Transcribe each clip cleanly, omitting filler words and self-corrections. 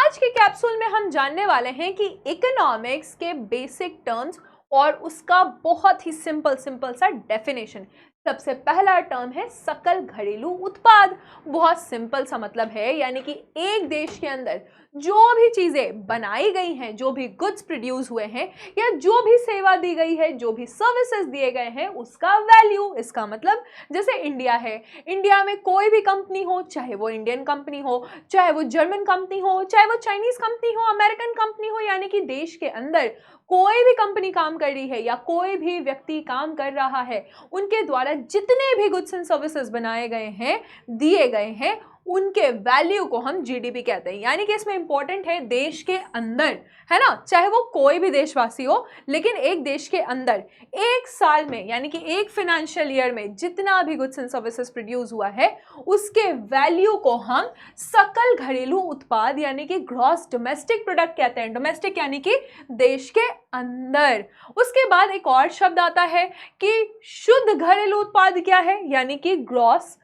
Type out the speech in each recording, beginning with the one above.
आज के कैप्सूल में हम जानने वाले हैं कि इकोनॉमिक्स के बेसिक टर्म्स और उसका बहुत ही सिंपल सा डेफिनेशन। सबसे पहला टर्म है सकल घरेलू उत्पाद। बहुत सिंपल सा मतलब है, यानी कि एक देश के अंदर जो भी चीजें बनाई गई हैं, जो भी गुड्स प्रोड्यूस हुए हैं या जो भी सेवा दी गई है, जो भी सर्विसेज दिए गए हैं, उसका वैल्यू। इसका मतलब जैसे इंडिया है, इंडिया में कोई भी कंपनी हो, चाहे वो इंडियन कंपनी हो, चाहे वो जर्मन कंपनी हो, चाहे वो चाइनीज कंपनी हो, अमेरिकन कंपनी हो, यानी कि देश के अंदर कोई भी कंपनी काम कर रही है या कोई भी व्यक्ति काम कर रहा है, उनके द्वारा जितने भी गुड्स एंड सर्विसेज बनाए गए हैं, दिए गए हैं, उनके वैल्यू को हम जीडीपी कहते हैं। यानी कि इसमें इंपॉर्टेंट है देश के अंदर, है ना, चाहे वो कोई भी देशवासी हो, लेकिन एक देश के अंदर एक साल में, यानी कि एक फाइनेंशियल ईयर में जितना भी गुड्स एंड सर्विसेज प्रोड्यूस हुआ है, उसके वैल्यू को हम सकल घरेलू उत्पाद यानी कि ग्रॉस डोमेस्टिक प्रोडक्ट कहते हैं। डोमेस्टिक यानी कि देश के अंदर। उसके बाद एक और शब्द आता है कि शुद्ध घरेलू उत्पाद क्या है, यानी कि ग्रॉस।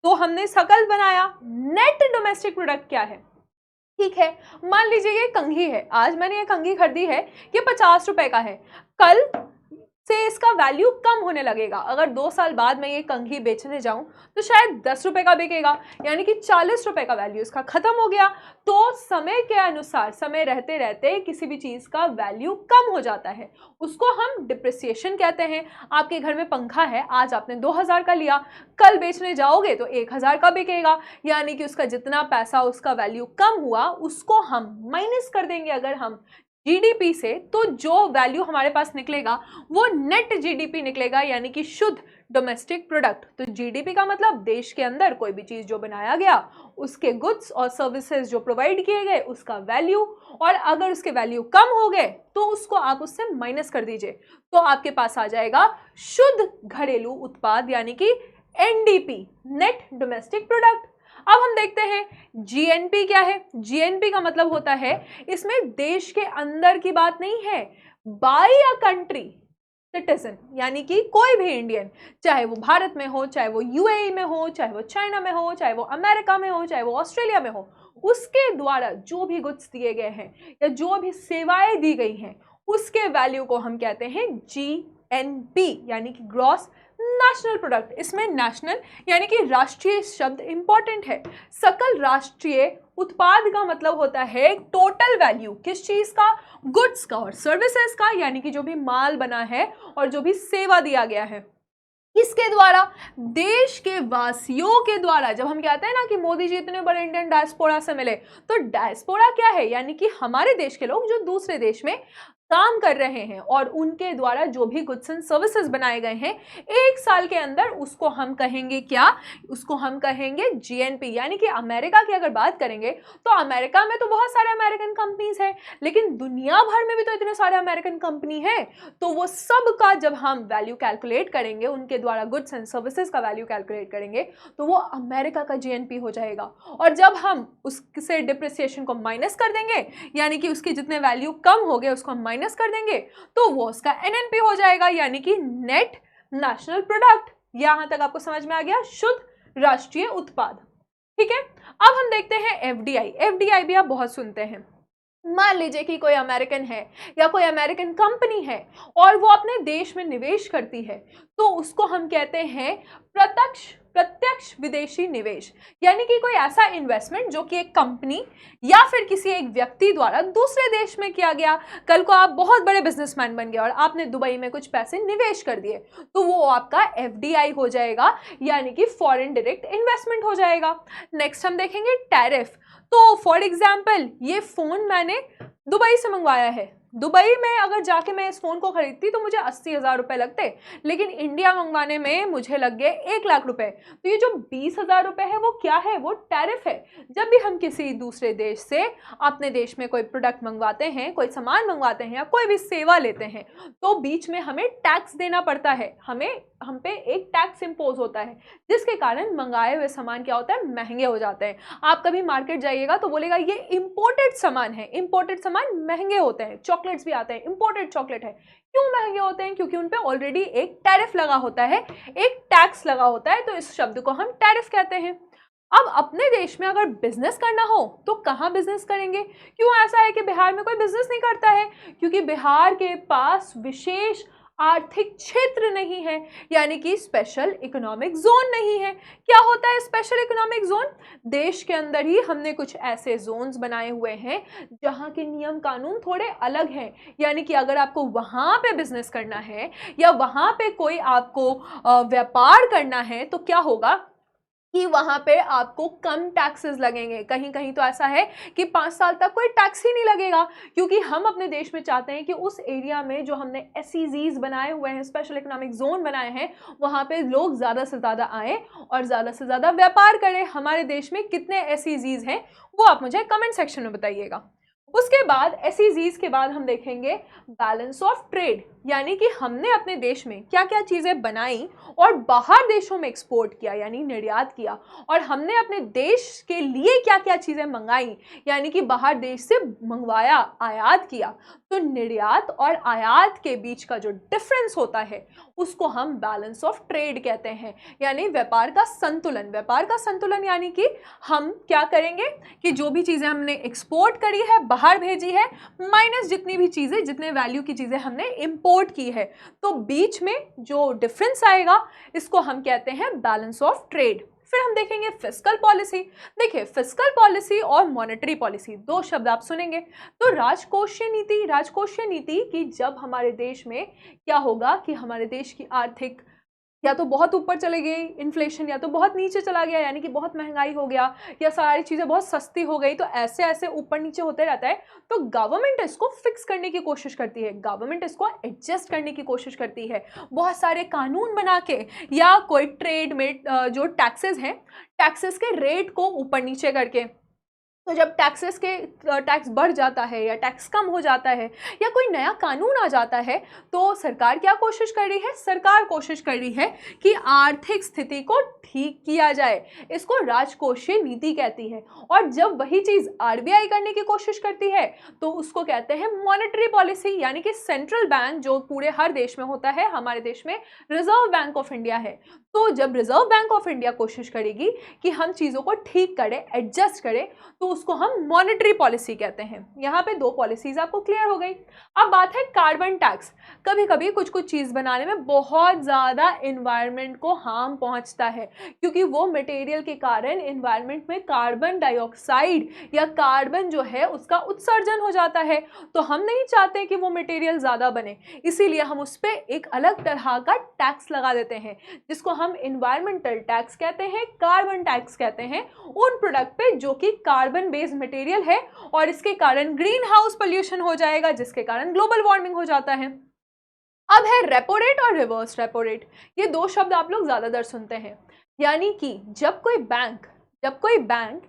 तो हमने सकल बनाया। नेट डोमेस्टिक प्रोडक्ट क्या है? ठीक है, मान लीजिए ये कंघी है, आज मैंने ये कंघी खरीदी है, ये 50 रुपए का है, कल से इसका वैल्यू कम होने लगेगा। अगर 2 साल बाद मैं ये कंघी बेचने जाऊं तो शायद 10 रुपए का बिकेगा, यानी कि 40 रुपए का वैल्यू इसका खत्म हो गया। तो समय के अनुसार, समय रहते रहते किसी भी चीज का वैल्यू कम हो जाता है, उसको हम डिप्रिसिएशन कहते हैं। आपके घर में पंखा है, आज आपने 2000 का लिया, कल बेचने जाओगे तो 1000 का बिकेगा, यानी कि उसका जितना पैसा, उसका वैल्यू कम हुआ, उसको हम माइनस कर देंगे अगर हम जीडीपी से, तो जो वैल्यू हमारे पास निकलेगा वो नेट जीडीपी निकलेगा, यानी कि शुद्ध डोमेस्टिक प्रोडक्ट। तो जीडीपी का मतलब देश के अंदर कोई भी चीज जो बनाया गया, उसके गुड्स और सर्विसेज जो प्रोवाइड किए गए, उसका वैल्यू। और अगर उसके वैल्यू कम हो गए तो उसको आप उससे माइनस कर दीजिए, तो आपके पास आ जाएगा शुद्ध घरेलू उत्पाद, यानी कि एनडीपी, नेट डोमेस्टिक प्रोडक्ट। अब हम देखते हैं जीएनपी क्या है। जीएनपी का मतलब होता है, इसमें देश के अंदर की बात नहीं है, बाय अ कंट्री सिटीजन, यानी कि कोई भी इंडियन, चाहे वो भारत में हो, चाहे वो यूएई में हो, चाहे वो चाइना में हो, चाहे वो अमेरिका में हो, चाहे वो ऑस्ट्रेलिया में हो, उसके द्वारा जो भी गुड्स दिए गए हैं या जो भी सेवाएं दी गई हैं, उसके वैल्यू को हम कहते हैं जीएनपी, यानी कि ग्रॉस नेशनल प्रोडक्ट। इसमें नेशनल यानी कि राष्ट्रीय शब्द इंपॉर्टेंट है। सकल राष्ट्रीय उत्पाद का मतलब होता है टोटल वैल्यू, किस चीज का? गुड्स का और सर्विसेज का, यानी कि जो भी माल बना है और जो भी सेवा दिया गया है, इसके द्वारा, देश के वासियों के द्वारा। जब हम कहते हैं ना कि मोदी जी इतने बड़े इंडियन डायस्पोरा से मिले, तो डायस्पोरा क्या है? यानी कि हमारे देश के लोग जो दूसरे देश में काम कर रहे हैं और उनके द्वारा जो भी गुड्स एंड सर्विसेज बनाए गए हैं एक साल के अंदर, उसको हम कहेंगे क्या? उसको हम कहेंगे जीएनपी। यानी कि अमेरिका की अगर बात करेंगे तो अमेरिका में तो बहुत सारे अमेरिकन कंपनीज हैं, लेकिन दुनिया भर में भी तो इतने सारे अमेरिकन कंपनी है, तो वो सब का जब हम वैल्यू कैलकुलेट करेंगे, उनके द्वारा गुड्स एंड सर्विसेज का वैल्यू कैलकुलेट करेंगे, तो वो अमेरिका का जीएनपी हो जाएगा। और जब हम उससे डिप्रिसिएशन को माइनस कर देंगे, यानी कि उसकी जितने वैल्यू कम हो गए उसको हम माइनस कर देंगे, तो वो उसका एनएनपी हो जाएगा, यानी कि नेट नेशनल प्रोडक्ट। यहां तक आपको समझ में आ गया, शुद्ध राष्ट्रीय उत्पाद। ठीक है, अब हम देखते हैं एफडीआई। एफडीआई भी आप बहुत सुनते हैं। मान लीजिए कि कोई अमेरिकन है या कोई अमेरिकन कंपनी है और वो अपने देश में निवेश करती है, तो उसको हम कहते हैं प्रत्यक्ष विदेशी निवेश। यानी कि कोई ऐसा इन्वेस्टमेंट जो कि एक कंपनी या फिर किसी एक व्यक्ति द्वारा दूसरे देश में किया गया। कल को आप बहुत बड़े बिजनेसमैन बन गए और आपने दुबई में कुछ पैसे निवेश कर दिए, तो वो आपका एफडीआई हो जाएगा, यानी कि फॉरेन डायरेक्ट इन्वेस्टमेंट हो जाएगा। नेक्स्ट हम देखेंगे टैरिफ। तो फॉर एग्जाम्पल, ये फोन मैंने दुबई से मंगवाया है, दुबई में अगर जाके मैं इस फोन को खरीदती तो मुझे 80,000 रुपए लगते, लेकिन इंडिया मंगवाने में मुझे लग गए 1,00,000 रुपए। तो ये जो 20,000 रुपए है वो क्या है? वो टैरिफ है। जब भी हम किसी दूसरे देश से अपने देश में कोई प्रोडक्ट मंगवाते हैं, कोई सामान मंगवाते हैं या कोई भी सेवा लेते हैं, तो बीच में हमें टैक्स देना पड़ता है, हम पे एक टैक्स इंपोज होता है, जिसके कारण मंगाए हुए सामान क्या होता है? महंगे हो जाते हैं। आप कभी मार्केट जाइएगा तो बोलेगा ये इंपोर्टेड सामान है, इंपोर्टेड सामान महंगे होते हैं। चॉकलेट्स भी आते हैं, इंपोर्टेड चॉकलेट है, क्यों महंगे होते हैं? क्योंकि उन पे ऑलरेडी एक टैरिफ लगा होता है, एक टैक्स लगा होता है, तो इस शब्द को हम टैरिफ कहते हैं। अब अपने देश में अगर बिजनेस करना हो तो कहाँ बिजनेस करेंगे? क्यों ऐसा है कि बिहार में कोई बिजनेस नहीं करता है? क्योंकि बिहार के पास विशेष आर्थिक क्षेत्र नहीं है, यानी कि स्पेशल इकोनॉमिक जोन नहीं है। क्या होता है स्पेशल इकोनॉमिक जोन? देश के अंदर ही हमने कुछ ऐसे जोन्स बनाए हुए हैं जहाँ के नियम कानून थोड़े अलग हैं, यानी कि अगर आपको वहाँ पे बिजनेस करना है या वहाँ पे कोई आपको व्यापार करना है तो क्या होगा कि वहां पे आपको कम टैक्सेस लगेंगे। कहीं कहीं तो ऐसा है कि 5 साल तक कोई टैक्स ही नहीं लगेगा, क्योंकि हम अपने देश में चाहते हैं कि उस एरिया में जो हमने एसईजीज बनाए हुए हैं, स्पेशल इकोनॉमिक जोन बनाए हैं, वहां पे लोग ज़्यादा से ज़्यादा आए और ज़्यादा से ज़्यादा व्यापार करें। हमारे देश में कितने एसईजीज हैं वो आप मुझे कमेंट सेक्शन में बताइएगा। उसके बाद एसईजीज के बाद हम देखेंगे बैलेंस ऑफ ट्रेड, यानी कि हमने अपने देश में क्या क्या चीज़ें बनाई और बाहर देशों में एक्सपोर्ट किया यानी निर्यात किया, और हमने अपने देश के लिए क्या क्या चीज़ें मंगाई यानी कि बाहर देश से मंगवाया, आयात किया। तो निर्यात और आयात के बीच का जो डिफरेंस होता है उसको हम बैलेंस ऑफ ट्रेड कहते हैं, यानी व्यापार का संतुलन। व्यापार का संतुलन यानी कि हम क्या करेंगे कि जो भी चीज़ें हमने एक्सपोर्ट करी है, बाहर भेजी है, माइनस जितनी भी चीज़ें, जितने वैल्यू की चीज़ें हमने इंपोर्ट की है, तो बीच में जो डिफरेंस आएगा इसको हम कहते हैं बैलेंस ऑफ ट्रेड। फिर हम देखेंगे फिस्कल पॉलिसी। देखिए, फिस्कल पॉलिसी और मॉनेटरी पॉलिसी दो शब्द आप सुनेंगे। तो राजकोषीय नीति कि जब हमारे देश में क्या होगा कि हमारे देश की आर्थिक या तो बहुत ऊपर चले गई इन्फ्लेशन, या तो बहुत नीचे चला गया यानी कि बहुत महंगाई हो गया, या सारी चीज़ें बहुत सस्ती हो गई, तो ऐसे ऐसे ऊपर नीचे होते रहता है। तो गवर्नमेंट इसको फिक्स करने की कोशिश करती है, गवर्नमेंट इसको एडजस्ट करने की कोशिश करती है, बहुत सारे कानून बना के, या कोई ट्रेड में जो टैक्सेस हैं, टैक्सेस के रेट को ऊपर नीचे करके। तो जब टैक्स बढ़ जाता है या टैक्स कम हो जाता है या कोई नया कानून आ जाता है, तो सरकार क्या कोशिश कर रही है? सरकार कोशिश कर रही है कि आर्थिक स्थिति को ठीक किया जाए। इसको राजकोषीय नीति कहती है। और जब वही चीज़ आरबीआई करने की कोशिश करती है तो उसको कहते हैं मॉनेटरी पॉलिसी, यानी कि सेंट्रल बैंक जो पूरे हर देश में होता है, हमारे देश में रिजर्व बैंक ऑफ इंडिया है। तो जब रिजर्व बैंक ऑफ इंडिया कोशिश करेगी कि हम चीज़ों को ठीक करें, एडजस्ट करें, तो उसको हम मॉनेटरी पॉलिसी कहते हैं। यहाँ पे दो पॉलिसीज आपको क्लियर हो गई। अब बात है कार्बन टैक्स। कभी कभी कुछ कुछ चीज़ बनाने में बहुत ज़्यादा इन्वायरमेंट को हार्म पहुँचता है, क्योंकि वो मटेरियल के कारण इन्वायरमेंट में कार्बन डाइऑक्साइड या कार्बन जो है उसका उत्सर्जन हो जाता है। तो हम नहीं चाहते कि वो मटेरियल ज़्यादा बने, इसीलिए हम उस पर एक अलग तरह का टैक्स लगा देते हैं, जिसको हम इन्वायरमेंटल टैक्स कहते हैं, कार्बन टैक्स कहते हैं उन प्रोडक्ट पे जो कि कार्बन बेस्ड मटेरियल है, और इसके कारण ग्रीन हाउस पोल्यूशन हो जाएगा, जिसके कारण ग्लोबल वार्मिंग हो जाता है। अब है रेपो रेट और रिवर्स रेपो रेट। ये दो शब्द आप लोग ज्यादातर सुनते हैं, यानी कि जब कोई बैंक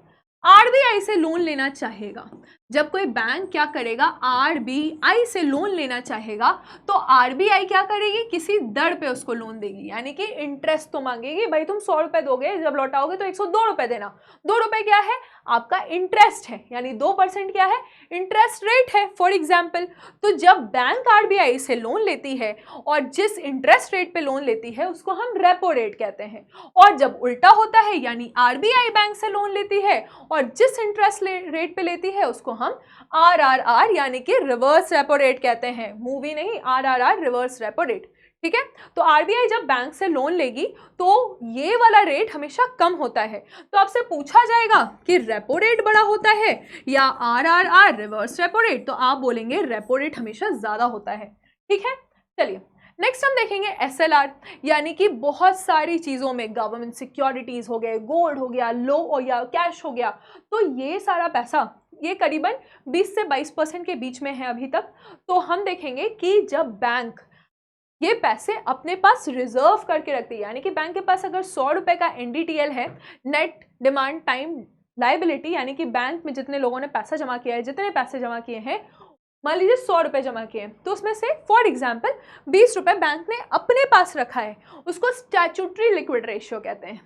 आरबीआई से लोन लेना चाहेगा, जब कोई बैंक क्या करेगा, आरबीआई से लोन लेना चाहेगा, तो आरबीआई क्या करेगी, किसी दर पे उसको लोन देगी, यानी कि इंटरेस्ट तो मांगेगी। भाई तुम 100 रुपए दोगे, जब लौटाओगे तो 102 रुपए देना। 2 रुपए क्या है, आपका इंटरेस्ट है, यानी 2% क्या है, इंटरेस्ट रेट है फॉर एग्जाम्पल। तो जब बैंक आरबीआई से लोन लेती है और जिस इंटरेस्ट रेट पे लोन लेती है उसको हम रेपो रेट कहते हैं। और जब उल्टा होता है, यानी आरबीआई बैंक से लोन लेती है और जिस इंटरेस्ट रेट पे लेती है उसको हम आरआरआर यानी कि रिवर्स रेपो रेट कहते हैं। मूवी नहीं, आरआरआर रिवर्स रेपो रेट। ठीक है, तो आरबीआई जब बैंक से लोन लेगी तो ये वाला रेट हमेशा कम होता है। तो आपसे पूछा जाएगा कि रेपो रेट बड़ा होता है या आरआरआर रिवर्स रेपो रेट, तो आप बोलेंगे रेपो रेट हमेशा ज्यादा होता है। ठीक है, चलिए नेक्स्ट हम देखेंगे एसएलआर, यानी कि बहुत सारी चीज़ों में गवर्नमेंट सिक्योरिटीज़ हो गए, गोल्ड हो गया, लो या कैश हो गया, तो ये सारा पैसा ये करीबन 20 से 22% के बीच में है अभी तक। तो हम देखेंगे कि जब बैंक ये पैसे अपने पास रिजर्व करके रखती है, यानी कि बैंक के पास अगर 100 रुपए का एनडीटीएल है, नेट डिमांड टाइम लाइबिलिटी, यानी कि बैंक में जितने लोगों ने पैसा जमा किया है, जितने पैसे जमा किए हैं, मान लीजिए 100 रुपए जमा किए, तो उसमें से फॉर एग्जाम्पल 20 रुपए बैंक ने अपने पास रखा है, उसको स्टैट्यूटरी लिक्विड रेशियो कहते हैं।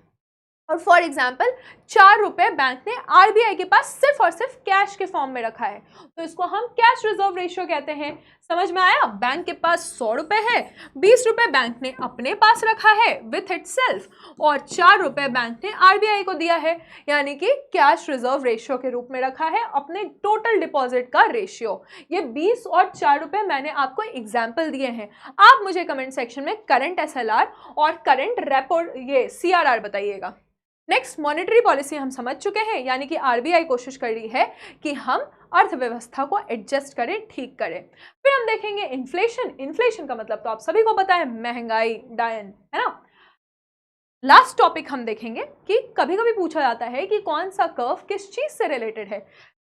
और फॉर एग्जाम्पल 4 रुपए बैंक ने आरबीआई के पास सिर्फ और सिर्फ कैश के फॉर्म में रखा है, तो इसको हम कैश रिजर्व रेशियो कहते हैं। समझ में आया? बैंक के पास 100 रुपए है, 20 रुपए बैंक ने अपने पास रखा है विथ इटसेल्फ, और 4 रुपए बैंक ने आरबीआई को दिया है, यानी कि कैश रिजर्व रेशियो के रूप में रखा है अपने टोटल डिपॉजिट का रेशियो। ये 20 और 4 रुपए मैंने आपको एग्जाम्पल दिए हैं। आप मुझे कमेंट सेक्शन में करंट एसएलआर और करंट रेपो ये सीआरआर बताइएगा। नेक्स्ट, मॉनेटरी पॉलिसी हम समझ चुके हैं, यानी कि आरबीआई कोशिश कर रही है कि हम अर्थव्यवस्था को एडजस्ट करें, ठीक करें। फिर हम देखेंगे इन्फ्लेशन। इन्फ्लेशन का मतलब तो आप सभी को पता है, महंगाई, डायन, है ना। लास्ट टॉपिक हम देखेंगे कि कभी कभी पूछा जाता है कि कौन सा कर्व किस चीज से रिलेटेड है,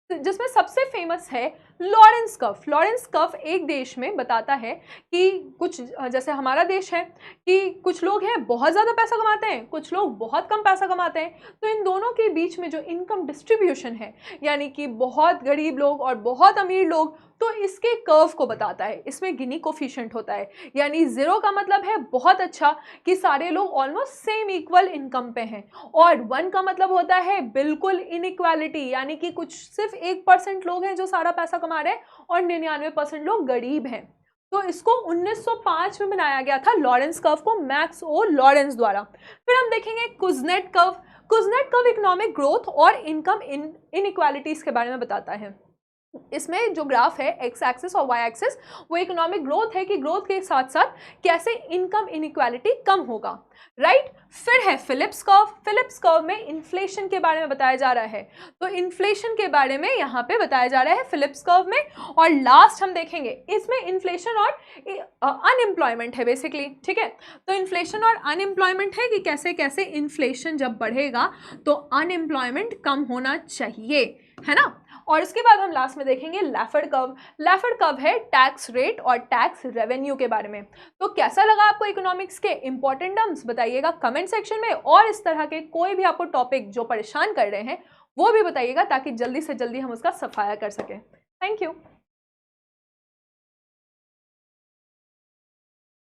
जिसमें सबसे फेमस है लॉरेंस कर्व। लॉरेंस कर्व एक देश में बताता है कि कुछ, जैसे हमारा देश है कि कुछ लोग हैं बहुत ज़्यादा पैसा कमाते हैं, कुछ लोग बहुत कम पैसा कमाते हैं, तो इन दोनों के बीच में जो इनकम डिस्ट्रीब्यूशन है, यानी कि बहुत गरीब लोग और बहुत अमीर लोग, तो इसके कर्व को बताता है। इसमें गिनी कोफिशिएंट होता है, यानी 0 का मतलब है बहुत अच्छा कि सारे लोग ऑलमोस्ट सेम इक्वल इनकम पे हैं, और 1 का मतलब होता है बिल्कुल इनइक्वालिटी, यानी कि कुछ सिर्फ 1% लोग हैं जो सारा पैसा कमा रहे हैं और 99% लोग गरीब हैं। तो इसको 1905 में बनाया गया था लॉरेंस कर्व को, मैक्स ओ लॉरेंस द्वारा। फिर हम देखेंगे कुज़नेट कर्व। कुज़नेट कर्व इकोनॉमिक ग्रोथ और इनकम इनइक्वालिटीज के बारे में बताता है। इसमें जो ग्राफ है एक्स एक्सिस और वाई एक्सिस, वो इकोनॉमिक ग्रोथ है कि ग्रोथ के साथ साथ कैसे इनकम इनइक्वालिटी कम होगा, राइट। फिर है फिलिप्स कर्व। फिलिप्स कर्व में इन्फ्लेशन के बारे में बताया जा रहा है, तो इन्फ्लेशन के बारे में यहाँ पे बताया जा रहा है फिलिप्स कर्व में। और लास्ट हम देखेंगे, इसमें इन्फ्लेशन और अनएम्प्लॉयमेंट है बेसिकली, ठीक है। तो इन्फ्लेशन और अनएम्प्लॉयमेंट है कि कैसे कैसे इन्फ्लेशन जब बढ़ेगा तो अनएम्प्लॉयमेंट कम होना चाहिए, है ना। और उसके बाद हम लास्ट में देखेंगे लैफर्ड कर्व। लैफर्ड कर्व है टैक्स रेट और टैक्स रेवेन्यू के बारे में। तो कैसा लगा आपको इकोनॉमिक्स के इंपॉर्टेंट टर्म्स, बताइएगा कमेंट सेक्शन में। और इस तरह के कोई भी आपको टॉपिक जो परेशान कर रहे हैं वो भी बताइएगा, ताकि जल्दी से जल्दी हम उसका सफाया कर सकें। Thank you.